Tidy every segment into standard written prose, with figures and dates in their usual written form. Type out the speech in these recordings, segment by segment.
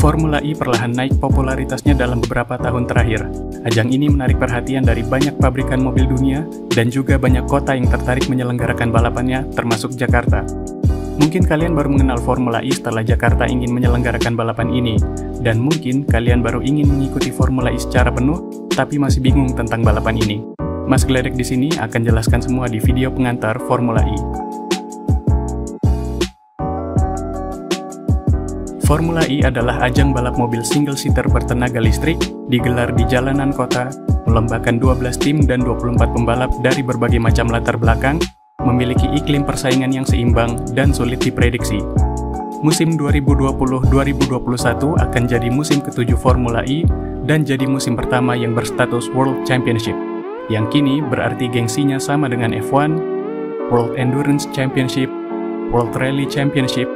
Formula E perlahan naik popularitasnya dalam beberapa tahun terakhir. Ajang ini menarik perhatian dari banyak pabrikan mobil dunia dan juga banyak kota yang tertarik menyelenggarakan balapannya, termasuk Jakarta. Mungkin kalian baru mengenal Formula E setelah Jakarta ingin menyelenggarakan balapan ini, dan mungkin kalian baru ingin mengikuti Formula E secara penuh, tapi masih bingung tentang balapan ini. Mas Gledek di sini akan jelaskan semua di video pengantar Formula E. Formula E adalah ajang balap mobil single-seater bertenaga listrik, digelar di jalanan kota, melombakan 12 tim dan 24 pembalap dari berbagai macam latar belakang, memiliki iklim persaingan yang seimbang dan sulit diprediksi. Musim 2020-2021 akan jadi musim ke-7 Formula E dan jadi musim pertama yang berstatus World Championship, yang kini berarti gengsinya sama dengan F1, World Endurance Championship, World Rally Championship,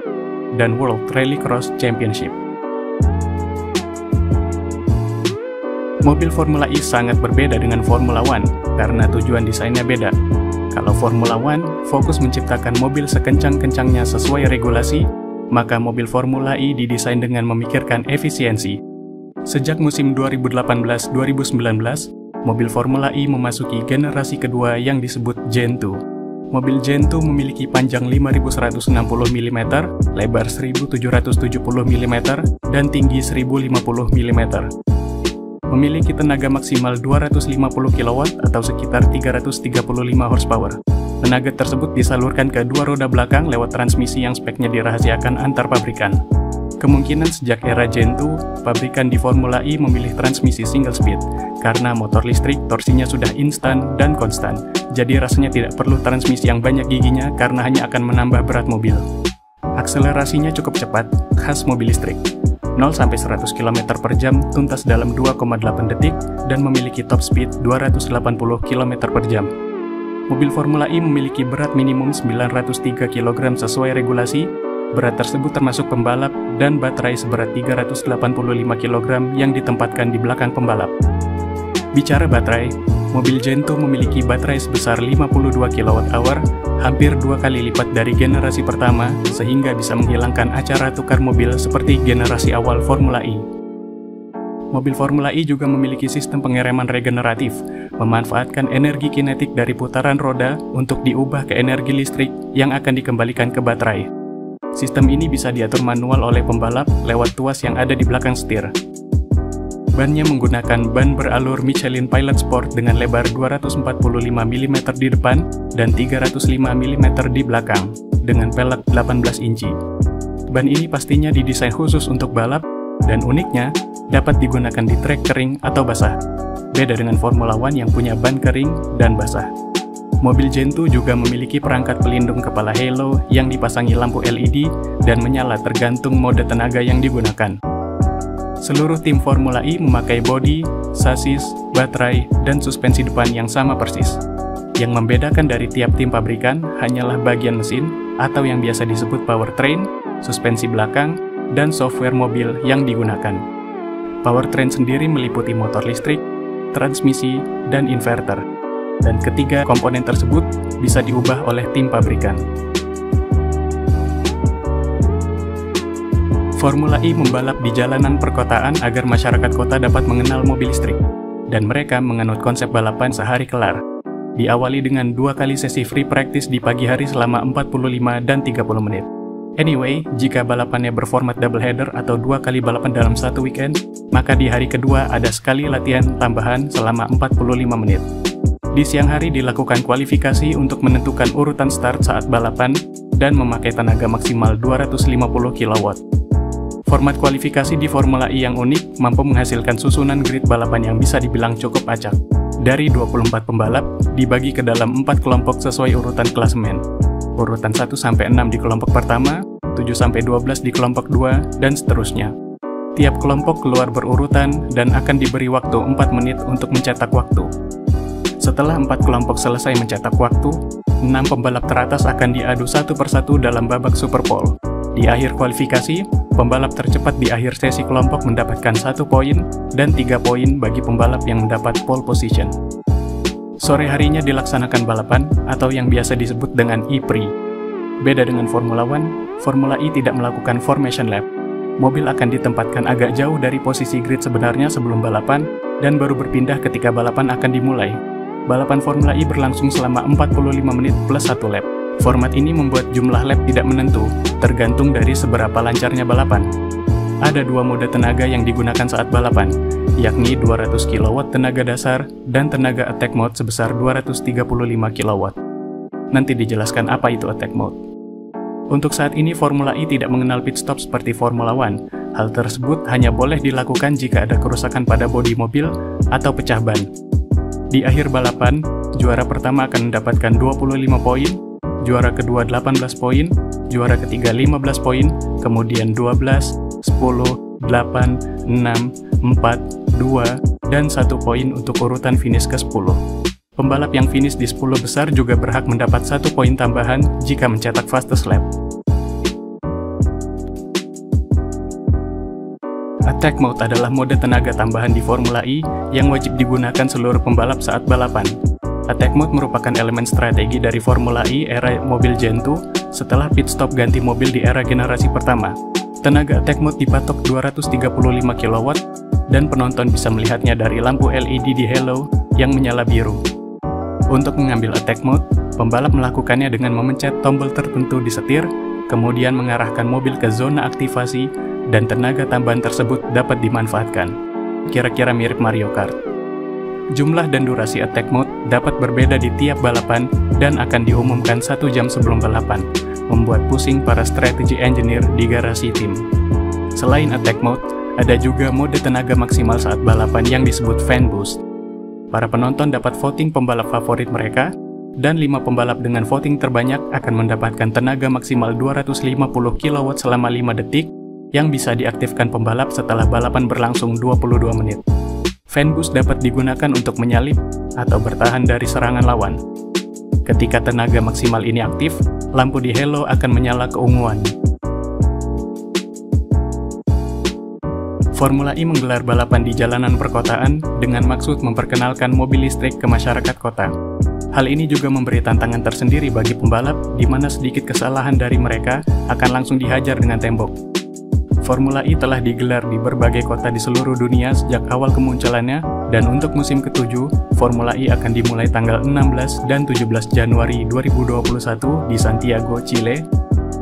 dan World Rallycross Championship. Mobil Formula E sangat berbeda dengan Formula One karena tujuan desainnya beda. Kalau Formula One fokus menciptakan mobil sekencang-kencangnya sesuai regulasi, maka mobil Formula E didesain dengan memikirkan efisiensi. Sejak musim 2018-2019, mobil Formula E memasuki generasi kedua yang disebut Gen 2. Mobil Gen 2 memiliki panjang 5160 mm, lebar 1770 mm, dan tinggi 1050 mm. Memiliki tenaga maksimal 250 kW atau sekitar 335 horsepower. Tenaga tersebut disalurkan ke dua roda belakang lewat transmisi yang speknya dirahasiakan antar pabrikan. Kemungkinan sejak era Gen 2, pabrikan di Formula E memilih transmisi single speed, karena motor listrik torsinya sudah instan dan konstan, jadi rasanya tidak perlu transmisi yang banyak giginya karena hanya akan menambah berat mobil. Akselerasinya cukup cepat, khas mobil listrik. 0-100 km per jam tuntas dalam 2,8 detik dan memiliki top speed 280 km per jam. Mobil Formula E memiliki berat minimum 903 kg sesuai regulasi. Berat tersebut termasuk pembalap dan baterai seberat 385 kg yang ditempatkan di belakang pembalap. Bicara baterai, mobil Gen 2 memiliki baterai sebesar 52 kWh, hampir 2 kali lipat dari generasi pertama, sehingga bisa menghilangkan acara tukar mobil seperti generasi awal Formula E. Mobil Formula E juga memiliki sistem pengereman regeneratif, memanfaatkan energi kinetik dari putaran roda untuk diubah ke energi listrik yang akan dikembalikan ke baterai. Sistem ini bisa diatur manual oleh pembalap lewat tuas yang ada di belakang setir. Bannya menggunakan ban beralur Michelin Pilot Sport dengan lebar 245 mm di depan dan 305 mm di belakang, dengan pelek 18 inci. Ban ini pastinya didesain khusus untuk balap, dan uniknya, dapat digunakan di trek kering atau basah. Beda dengan Formula One yang punya ban kering dan basah. Mobil Gen 2 juga memiliki perangkat pelindung kepala halo yang dipasangi lampu LED dan menyala tergantung mode tenaga yang digunakan. Seluruh tim Formula E memakai bodi, sasis, baterai, dan suspensi depan yang sama persis. Yang membedakan dari tiap tim pabrikan hanyalah bagian mesin atau yang biasa disebut powertrain, suspensi belakang, dan software mobil yang digunakan. Powertrain sendiri meliputi motor listrik, transmisi, dan inverter. Dan ketiga komponen tersebut bisa diubah oleh tim pabrikan. Formula E membalap di jalanan perkotaan agar masyarakat kota dapat mengenal mobil listrik, dan mereka menganut konsep balapan sehari kelar. Diawali dengan 2 kali sesi free practice di pagi hari selama 45 dan 30 menit. Anyway, jika balapannya berformat double header atau 2 kali balapan dalam satu weekend, maka di hari kedua ada sekali latihan tambahan selama 45 menit. Di siang hari dilakukan kualifikasi untuk menentukan urutan start saat balapan dan memakai tenaga maksimal 250 kW. Format kualifikasi di Formula E yang unik mampu menghasilkan susunan grid balapan yang bisa dibilang cukup acak. Dari 24 pembalap, dibagi ke dalam 4 kelompok sesuai urutan klasemen. Urutan 1-6 di kelompok pertama, 7-12 di kelompok 2, dan seterusnya. Tiap kelompok keluar berurutan dan akan diberi waktu 4 menit untuk mencetak waktu. Setelah 4 kelompok selesai mencetak waktu, 6 pembalap teratas akan diadu satu persatu dalam babak Super Pole. Di akhir kualifikasi, pembalap tercepat di akhir sesi kelompok mendapatkan 1 poin dan 3 poin bagi pembalap yang mendapat pole position. Sore harinya dilaksanakan balapan atau yang biasa disebut dengan E-Prix. Beda dengan Formula One, Formula E tidak melakukan formation lap. Mobil akan ditempatkan agak jauh dari posisi grid sebenarnya sebelum balapan, dan baru berpindah ketika balapan akan dimulai. Balapan Formula E berlangsung selama 45 menit plus 1 lap. Format ini membuat jumlah lap tidak menentu, tergantung dari seberapa lancarnya balapan. Ada dua mode tenaga yang digunakan saat balapan, yakni 200 kW tenaga dasar dan tenaga attack mode sebesar 235 kW. Nanti dijelaskan apa itu attack mode. Untuk saat ini Formula E tidak mengenal pit stop seperti Formula One. Hal tersebut hanya boleh dilakukan jika ada kerusakan pada bodi mobil atau pecah ban. Di akhir balapan, juara pertama akan mendapatkan 25 poin, juara kedua 18 poin, juara ketiga 15 poin, kemudian 12, 10, 8, 6, 4, 2, dan 1 poin untuk urutan finish ke-10. Pembalap yang finish di 10 besar juga berhak mendapat 1 poin tambahan jika mencetak fastest lap. Attack Mode adalah mode tenaga tambahan di Formula E yang wajib digunakan seluruh pembalap saat balapan. Attack Mode merupakan elemen strategi dari Formula E era mobil Gen 2 setelah pit stop ganti mobil di era generasi pertama. Tenaga Attack Mode dipatok 235 kW dan penonton bisa melihatnya dari lampu LED di halo yang menyala biru. Untuk mengambil Attack Mode, pembalap melakukannya dengan memencet tombol tertentu di setir, kemudian mengarahkan mobil ke zona aktivasi, dan tenaga tambahan tersebut dapat dimanfaatkan. Kira-kira mirip Mario Kart. Jumlah dan durasi Attack Mode dapat berbeda di tiap balapan dan akan diumumkan 1 jam sebelum balapan, membuat pusing para strategy engineer di garasi tim. Selain Attack Mode, ada juga mode tenaga maksimal saat balapan yang disebut Fan Boost. Para penonton dapat voting pembalap favorit mereka, dan 5 pembalap dengan voting terbanyak akan mendapatkan tenaga maksimal 250 kW selama 5 detik yang bisa diaktifkan pembalap setelah balapan berlangsung 22 menit. Fan Boost dapat digunakan untuk menyalip atau bertahan dari serangan lawan. Ketika tenaga maksimal ini aktif, lampu di halo akan menyala keunguan. Formula E menggelar balapan di jalanan perkotaan dengan maksud memperkenalkan mobil listrik ke masyarakat kota. Hal ini juga memberi tantangan tersendiri bagi pembalap, di mana sedikit kesalahan dari mereka akan langsung dihajar dengan tembok. Formula E telah digelar di berbagai kota di seluruh dunia sejak awal kemunculannya, dan untuk musim ke-7, Formula E akan dimulai tanggal 16 dan 17 Januari 2021 di Santiago, Chile,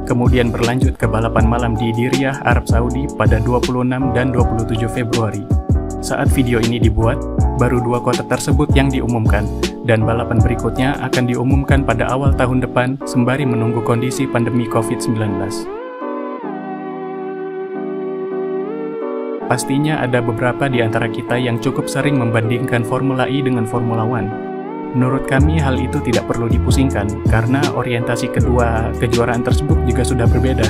kemudian berlanjut ke balapan malam di Diriyah, Arab Saudi pada 26 dan 27 Februari. Saat video ini dibuat, baru 2 kota tersebut yang diumumkan, dan balapan berikutnya akan diumumkan pada awal tahun depan sembari menunggu kondisi pandemi COVID-19. Pastinya ada beberapa di antara kita yang cukup sering membandingkan Formula E dengan Formula One. Menurut kami hal itu tidak perlu dipusingkan, karena orientasi kedua kejuaraan tersebut juga sudah berbeda.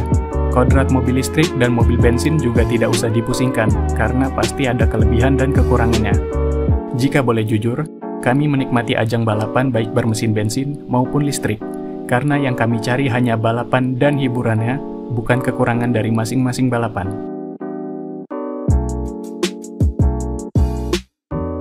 Kodrat mobil listrik dan mobil bensin juga tidak usah dipusingkan, karena pasti ada kelebihan dan kekurangannya. Jika boleh jujur, kami menikmati ajang balapan baik bermesin bensin maupun listrik, karena yang kami cari hanya balapan dan hiburannya, bukan kekurangan dari masing-masing balapan.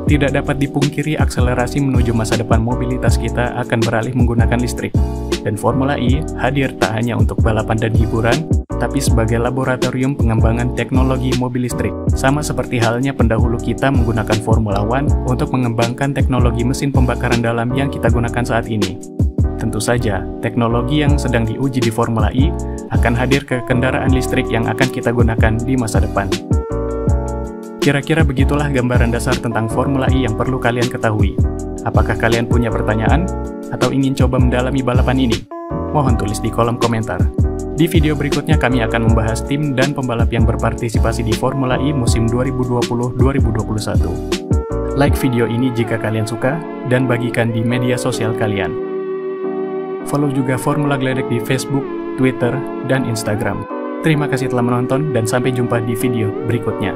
Tidak dapat dipungkiri akselerasi menuju masa depan mobilitas kita akan beralih menggunakan listrik. Dan Formula E hadir tak hanya untuk balapan dan hiburan, tapi sebagai laboratorium pengembangan teknologi mobil listrik. Sama seperti halnya pendahulu kita menggunakan Formula One untuk mengembangkan teknologi mesin pembakaran dalam yang kita gunakan saat ini. Tentu saja, teknologi yang sedang diuji di Formula E akan hadir ke kendaraan listrik yang akan kita gunakan di masa depan. Kira-kira begitulah gambaran dasar tentang Formula E yang perlu kalian ketahui. Apakah kalian punya pertanyaan? Atau ingin coba mendalami balapan ini? Mohon tulis di kolom komentar. Di video berikutnya kami akan membahas tim dan pembalap yang berpartisipasi di Formula E musim 2020-2021. Like video ini jika kalian suka, dan bagikan di media sosial kalian. Follow juga Formula Gledek di Facebook, Twitter, dan Instagram. Terima kasih telah menonton, dan sampai jumpa di video berikutnya.